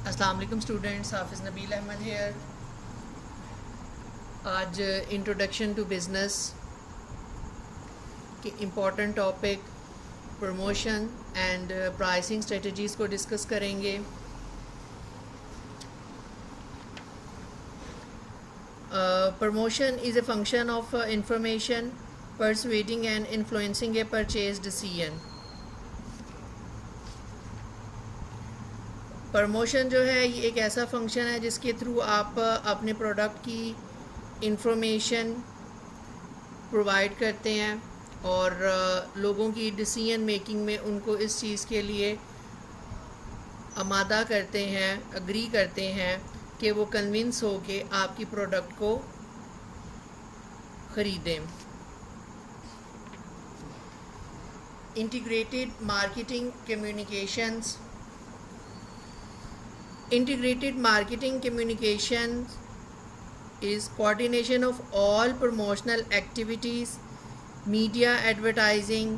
अस्सलाम वालेकुम स्टूडेंट्स, हाफिज़ नबील अहमद हेयर। आज इंट्रोडक्शन टू बिज़नेस के important topic promotion and pricing strategies को डिस्कस करेंगे। Promotion is a function of information persuading and influencing a purchase decision. Promotion जो है ये एक ऐसा फंक्शन है जिसके थ्रू आप अपने प्रोडक्ट की इंफॉर्मेशन प्रोवाइड करते हैं और लोगों की डिसीजन मेकिंग में उनको इस चीज़ के लिए आमादा करते हैं, अग्री करते हैं कि वो कन्विंस हो के आपकी प्रोडक्ट को ख़रीदें। Integrated marketing communications. Integrated marketing communications is coordination of all promotional activities, media advertising,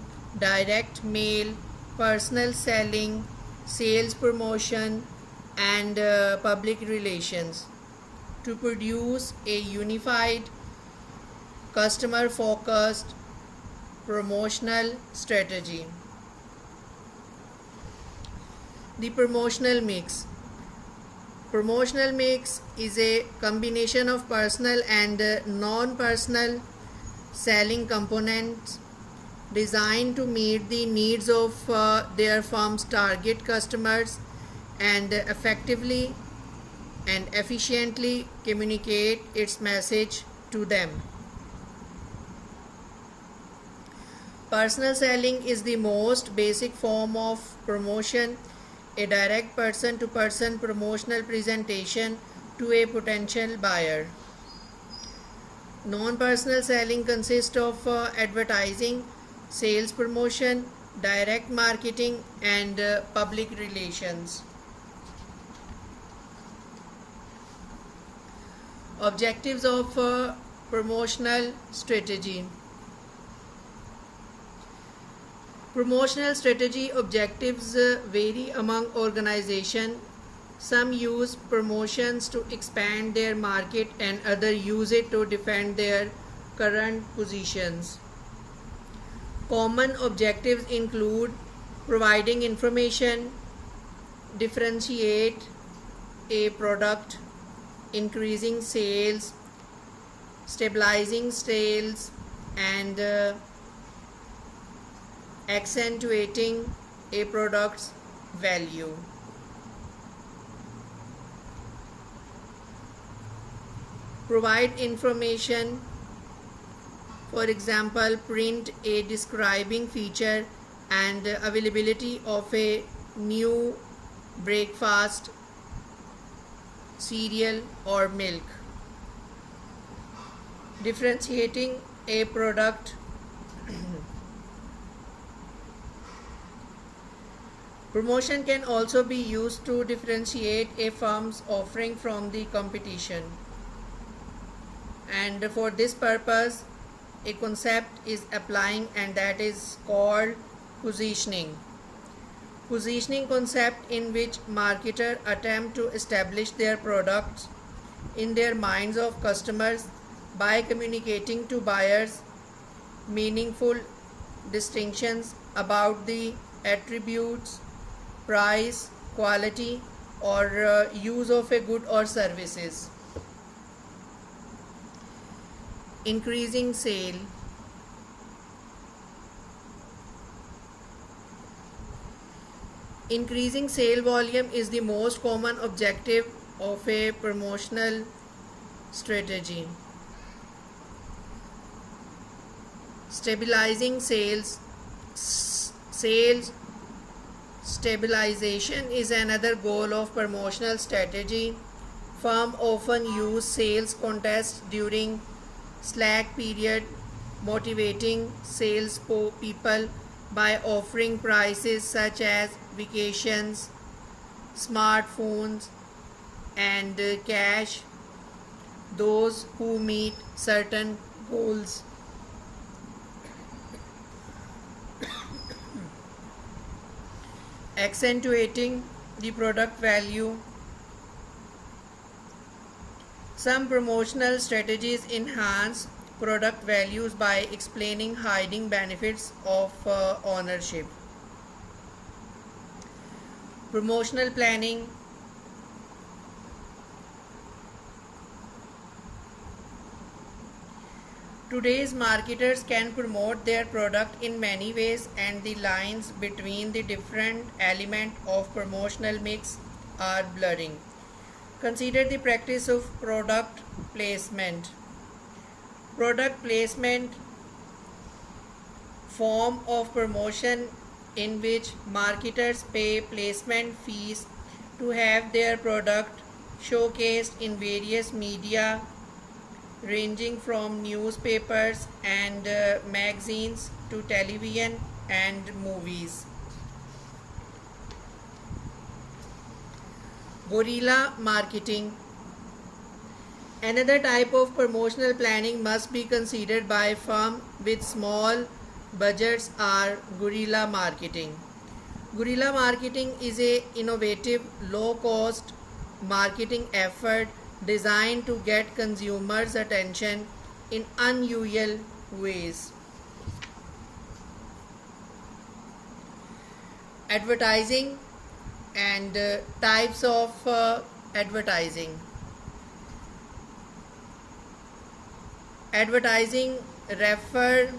direct mail, personal selling, sales promotion, and public relations to produce a unified, customer-focused promotional strategy. The promotional mix. Promotional mix is a combination of personal and non-personal selling components designed to meet the needs of their firm's target customers and effectively and efficiently communicate its message to them. Personal selling is the most basic form of promotion, a direct person-to-person promotional presentation to a potential buyer. Non-personal selling consists of advertising, sales promotion, direct marketing, and public relations. Objectives of promotional strategy. Promotional strategy objectives vary among organizations. Some use promotions to expand their market and others use it to defend their current positions. Common objectives include providing information, differentiate a product, increasing sales, stabilizing sales, and accentuating a product's value. Provide information, for example, print a describing feature and availability of a new breakfast, cereal or milk. Differentiating a product. Promotion can also be used to differentiate a firm's offering from the competition. And for this purpose, a concept is applying, and that is called positioning. Positioning concept in which marketers attempt to establish their products in their minds of customers by communicating to buyers meaningful distinctions about the attributes, price, quality, or use of a good or services. Increasing sale. Increasing sale volume is the most common objective of a promotional strategy. Stabilizing sales. Sales stabilization is another goal of promotional strategy. Firms often use sales contests during slack period, motivating sales people by offering prices such as vacations, smartphones, and cash those who meet certain goals. Accentuating the product value. Some promotional strategies enhance product values by explaining hiding benefits of ownership. Promotional planning. Today's marketers can promote their product in many ways, and the lines between the different elements of promotional mix are blurring. Consider the practice of product placement. Product placement, form of promotion in which marketers pay placement fees to have their product showcased in various media ranging from newspapers and magazines to television and movies. Guerrilla marketing. Another type of promotional planning must be considered by firms with small budgets are guerrilla marketing. Guerrilla marketing is a innovative, low-cost marketing effort designed to get consumers' attention in unusual ways. Advertising and types of advertising. Advertising refer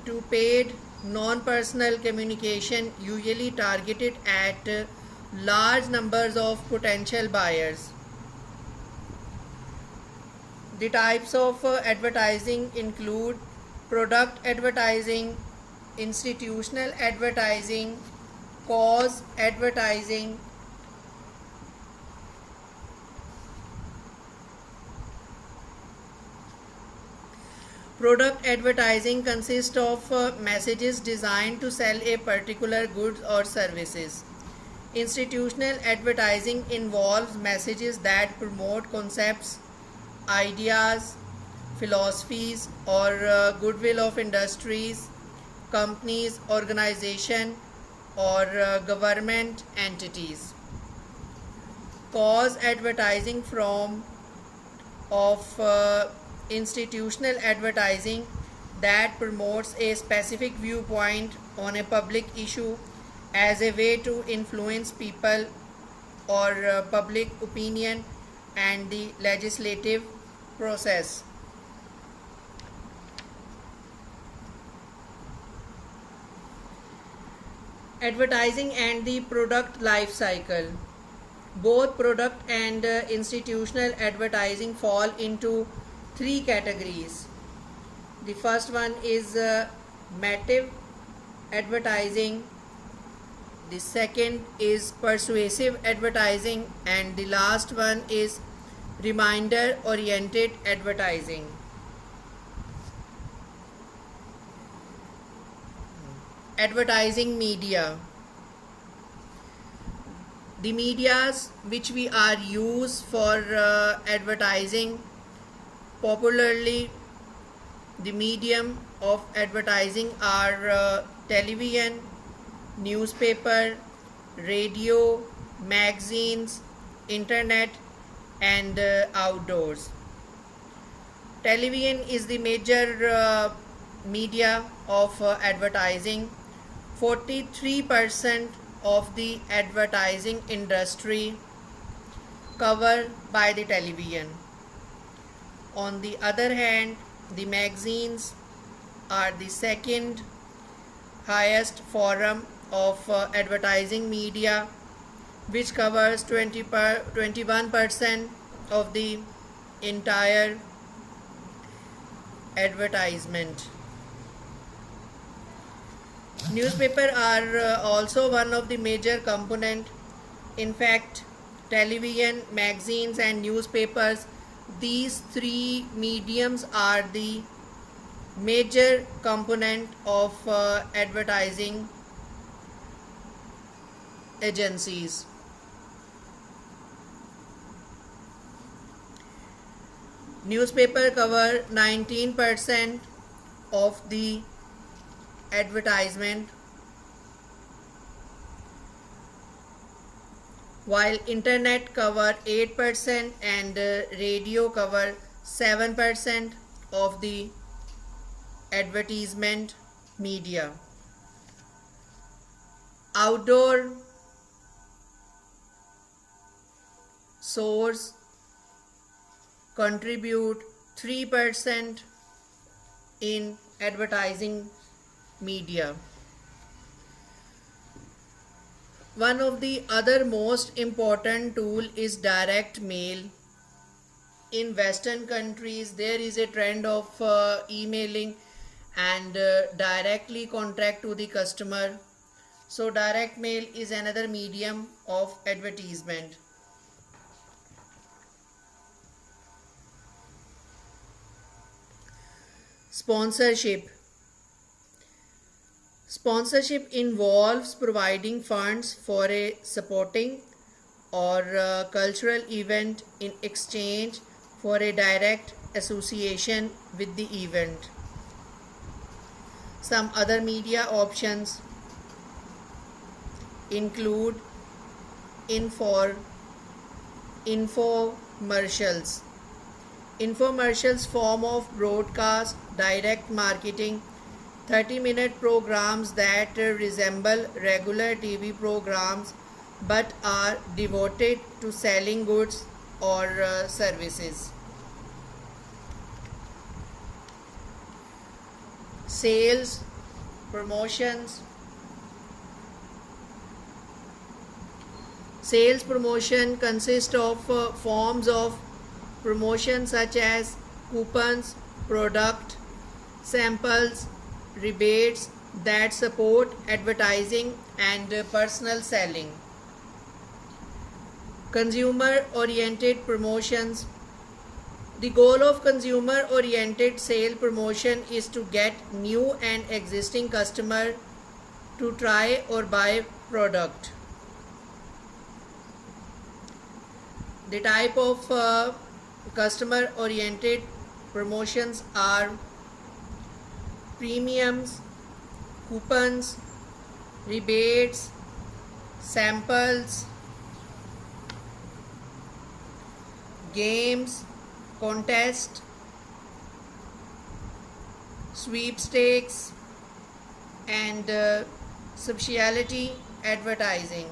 to paid non-personal communication usually targeted at large numbers of potential buyers. The types of advertising include product advertising, institutional advertising, cause advertising. Product advertising consists of messages designed to sell a particular goods or services. Institutional advertising involves messages that promote concepts, ideas, philosophies, or goodwill of industries, companies, organizations, or government entities. Cause advertising from institutional advertising that promotes a specific viewpoint on a public issue as a way to influence people or public opinion and the legislative process. Advertising and the product life cycle. Both product and institutional advertising fall into three categories. The first one is native advertising, the second is persuasive advertising, and the last one is reminder oriented advertising. Advertising media. The medias which we are used for advertising. Popularly, the medium of advertising are television, newspaper, radio, magazines, internet, and outdoors. Television is the major media of advertising. 43% of the advertising industry covered by the television. On the other hand, the magazines are the second highest form of advertising media, which covers 21% of the entire advertisement. Newspaper are also one of the major component. In fact, television, magazines, and newspapers, these three mediums are the major component of advertising agencies. Newspaper cover 19% of the advertisement. while internet cover 8% and radio cover 7% of the advertisement media. Outdoor source contribute 3% in advertising media. One of the other most important tool is direct mail. In Western countries, there is a trend of emailing and directly contact to the customer. So direct mail is another medium of advertisement. Sponsorship. Sponsorship involves providing funds for a sporting or cultural event in exchange for a direct association with the event. Some other media options include infomercials. Infomercials form of broadcast direct marketing 30-minute programs that resemble regular TV programs but are devoted to selling goods or services. Sales, promotions. Sales promotion consists of forms of promotion such as coupons, product, samples, rebates that support advertising and personal selling. Consumer-oriented promotions. The goal of consumer-oriented sale promotion is to get new and existing customer to try or buy product. The type of customer-oriented promotions are premiums, coupons, rebates, samples, games, contest, sweepstakes, and specialty advertising.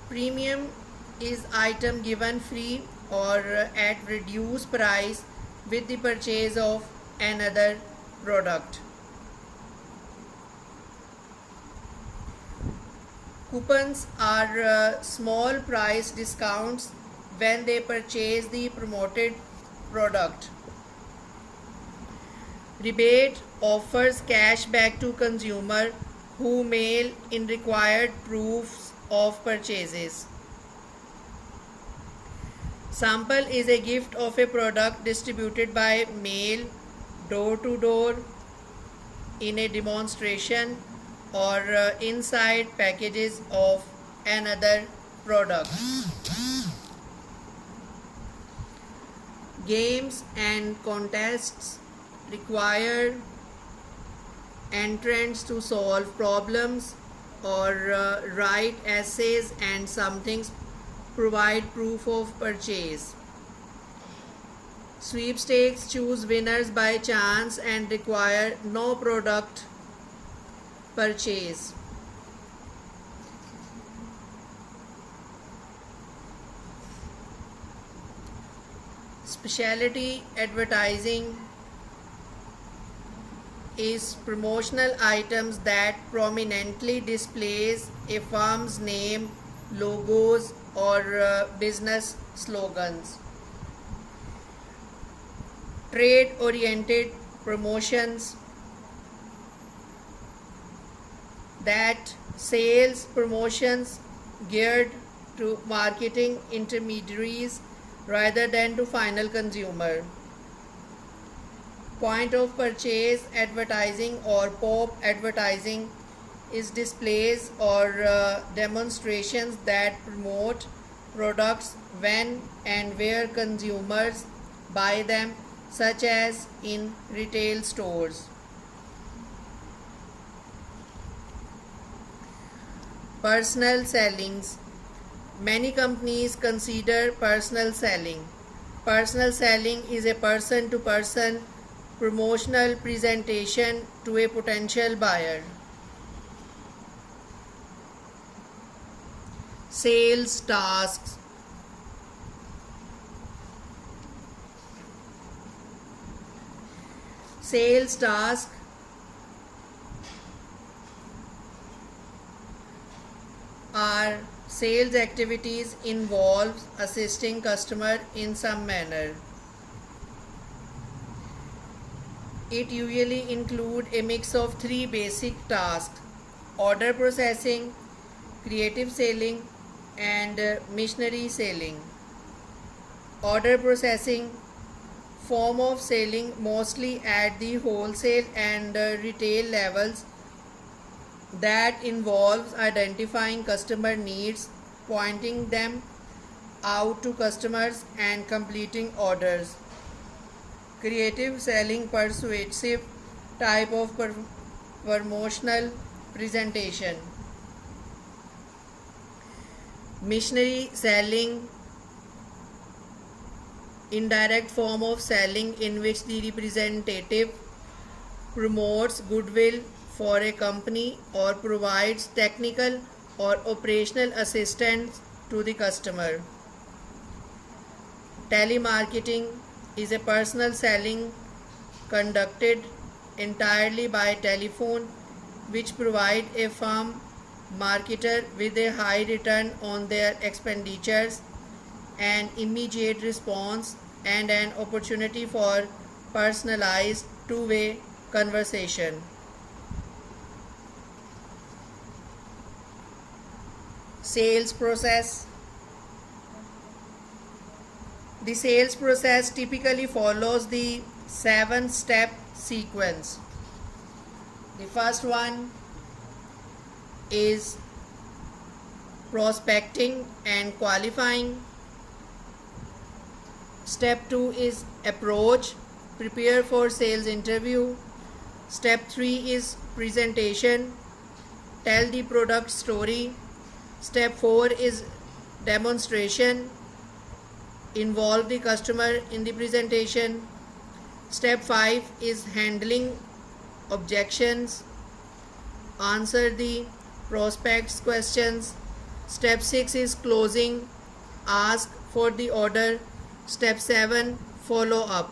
Premium is item given free or at reduced price with the purchase of another product. Coupons are small price discounts when they purchase the promoted product. Rebate offers cash back to consumer who mail in required proofs of purchases. Sample is a gift of a product distributed by mail, door to door, in a demonstration or inside packages of another product. Games and contests require entrants to solve problems or write essays, and some things provide proof of purchase. Sweepstakes choose winners by chance and require no product purchase. Specialty advertising is promotional items that prominently displays a firm's name, logos, or business slogans. Trade-oriented promotions, that sales promotions geared to marketing intermediaries rather than to final consumer. Point of purchase advertising or POP advertising is displays or demonstrations that promote products when and where consumers buy them, such as in retail stores. Personal sellings. Many companies consider personal selling. Personal selling is a person-to-person promotional presentation to a potential buyer. Sales tasks. Sales tasks are sales activities involves assisting customer in some manner. It usually include a mix of three basic tasks: order processing, creative selling, and missionary selling. Order processing, form of selling mostly at the wholesale and retail levels, that involves identifying customer needs, pointing them out to customers, and completing orders. Creative selling, persuasive type of promotional presentation. Missionary selling, indirect form of selling in which the representative promotes goodwill for a company or provides technical or operational assistance to the customer. Telemarketing is a personal selling conducted entirely by telephone, which provide a firm marketer with a high return on their expenditures, an immediate response, and an opportunity for personalized two-way conversation. Sales process. The sales process typically follows the 7-step sequence. The first one is prospecting and qualifying. Step 2 is approach, prepare for sales interview. Step 3 is presentation, tell the product story. Step 4 is demonstration, involve the customer in the presentation. Step 5 is handling objections, answer the prospect's questions. Step 6 is closing, ask for the order. Step 7, follow up,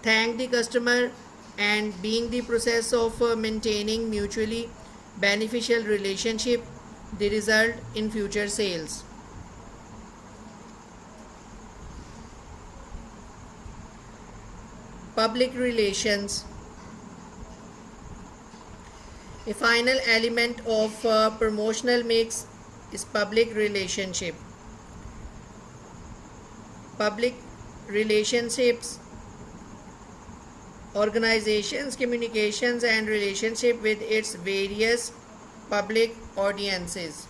thank the customer, and being the process of maintaining mutually beneficial relationship, the result in future sales. Public relations. A final element of promotional mix is public relationship. Public relationships, organizations, communications, and relationship with its various public audiences.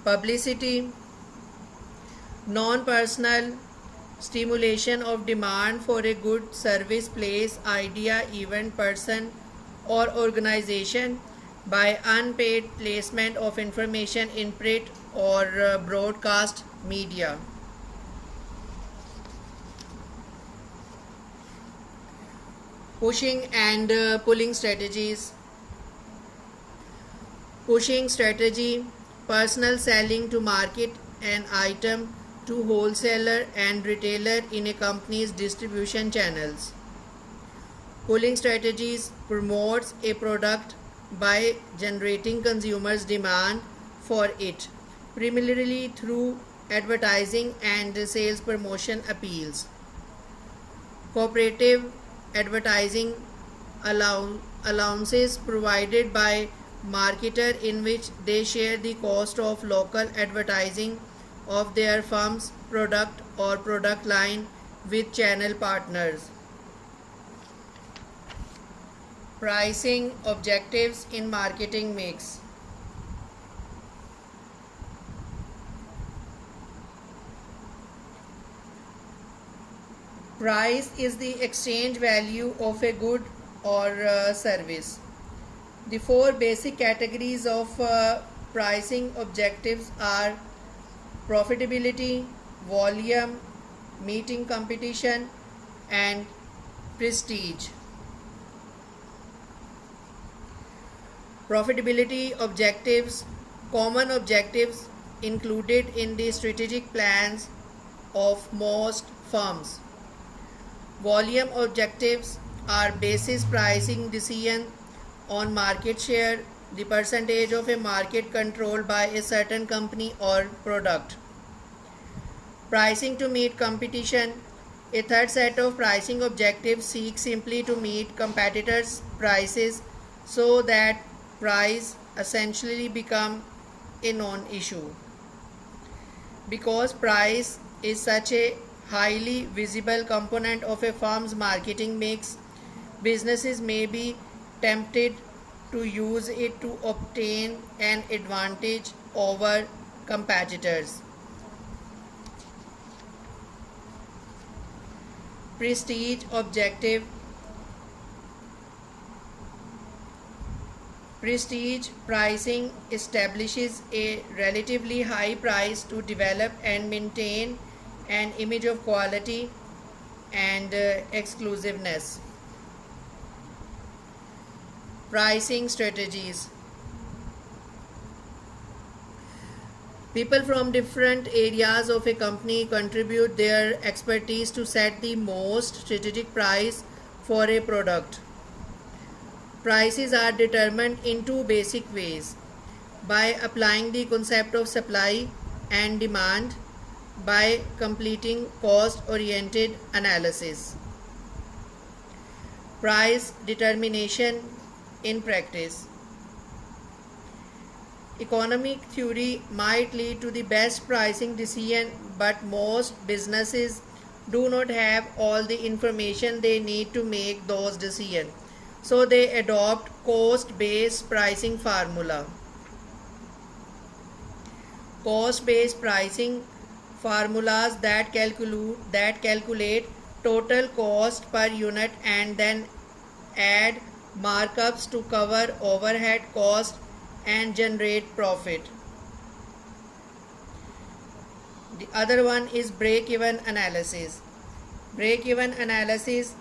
Publicity, non-personal stimulation of demand for a good, service, place, idea, event, person, or organization by unpaid placement of information in print or broadcast media. Pushing and pulling strategies. Pushing strategy, personal selling to market an item to wholesaler and retailer in a company's distribution channels. Pulling strategies promotes a product by generating consumers' demand for it, primarily through advertising and sales promotion appeals. Cooperative advertising, allowances provided by marketer in which they share the cost of local advertising of their firm's product or product line with channel partners. Pricing objectives in marketing mix. Price is the exchange value of a good or service. The four basic categories of pricing objectives are profitability, volume, meeting competition, and prestige. Profitability objectives, common objectives included in the strategic plans of most firms. Volume objectives are basis pricing decision on market share, the percentage of a market controlled by a certain company or product. Pricing to meet competition. A third set of pricing objectives seeks simply to meet competitors' prices so that price essentially become a non-issue. Because price is such a highly visible component of a firm's marketing mix, businesses may be tempted to use it to obtain an advantage over competitors. Prestige objective. Prestige pricing establishes a relatively high price to develop and maintain an image of quality and exclusiveness. Pricing strategies. People from different areas of a company contribute their expertise to set the most strategic price for a product. Prices are determined in two basic ways: by applying the concept of supply and demand, by completing cost-oriented analysis. Price determination in practice. Economic theory might lead to the best pricing decision, but most businesses do not have all the information they need to make those decisions. So they adopt cost-based pricing formula. Cost-based pricing formulas that calculate total cost per unit and then add markups to cover overhead cost and generate profit. The other one is break-even analysis. Break-even analysis,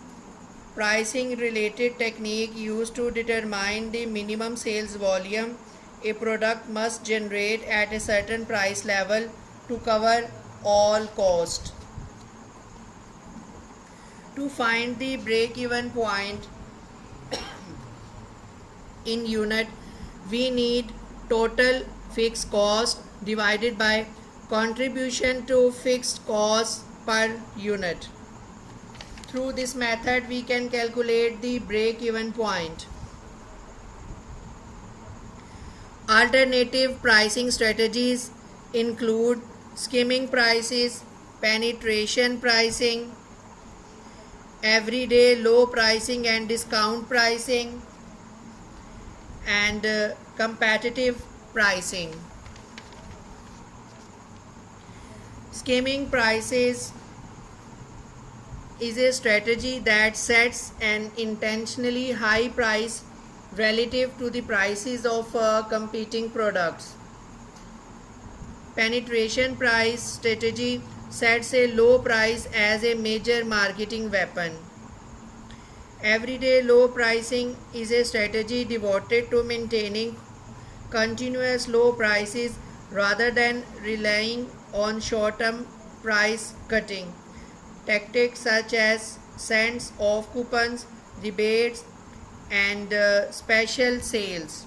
pricing related technique used to determine the minimum sales volume a product must generate at a certain price level to cover all cost. To find the break-even point in unit, we need total fixed cost divided by contribution to fixed cost per unit. Through this method, we can calculate the break-even point. Alternative pricing strategies include skimming prices, penetration pricing, everyday low pricing and discount pricing, and competitive pricing. Skimming prices is a strategy that sets an intentionally high price relative to the prices of competing products. Penetration price strategy sets a low price as a major marketing weapon. Everyday low pricing is a strategy devoted to maintaining continuous low prices rather than relying on short-term price cutting. Tactics such as cents off coupons, rebates, and special sales.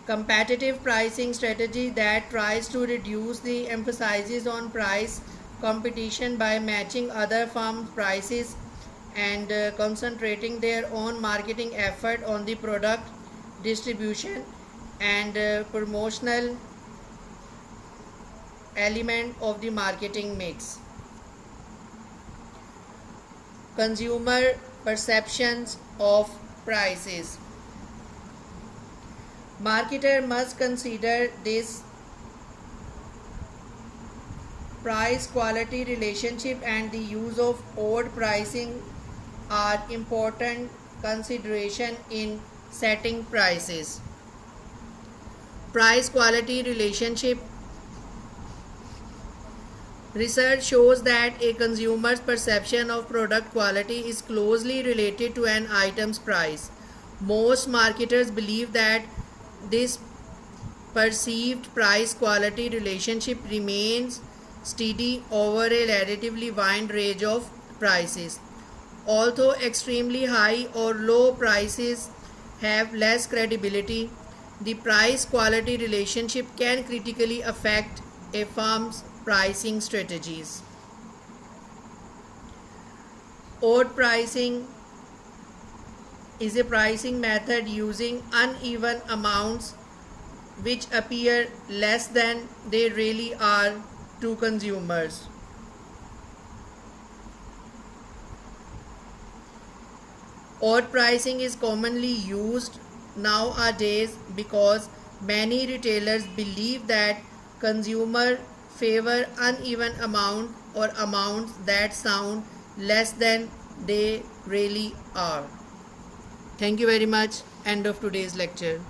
Competitive pricing strategy that tries to reduce the emphasis on price competition by matching other firms' prices and concentrating their own marketing effort on the product distribution and promotional element of the marketing mix. Consumer perceptions of prices. Marketer must consider this price quality relationship and the use of odd pricing are important consideration in setting prices. Price quality relationship. Research shows that a consumer's perception of product quality is closely related to an item's price. Most marketers believe that this perceived price quality relationship remains steady over a relatively wide range of prices. Although extremely high or low prices have less credibility, the price quality relationship can critically affect a firm's pricing strategies. Odd pricing is a pricing method using uneven amounts which appear less than they really are to consumers. Odd pricing is commonly used nowadays because many retailers believe that consumers favor uneven amount or amounts that sound less than they really are. Thank you very much. End of today's lecture.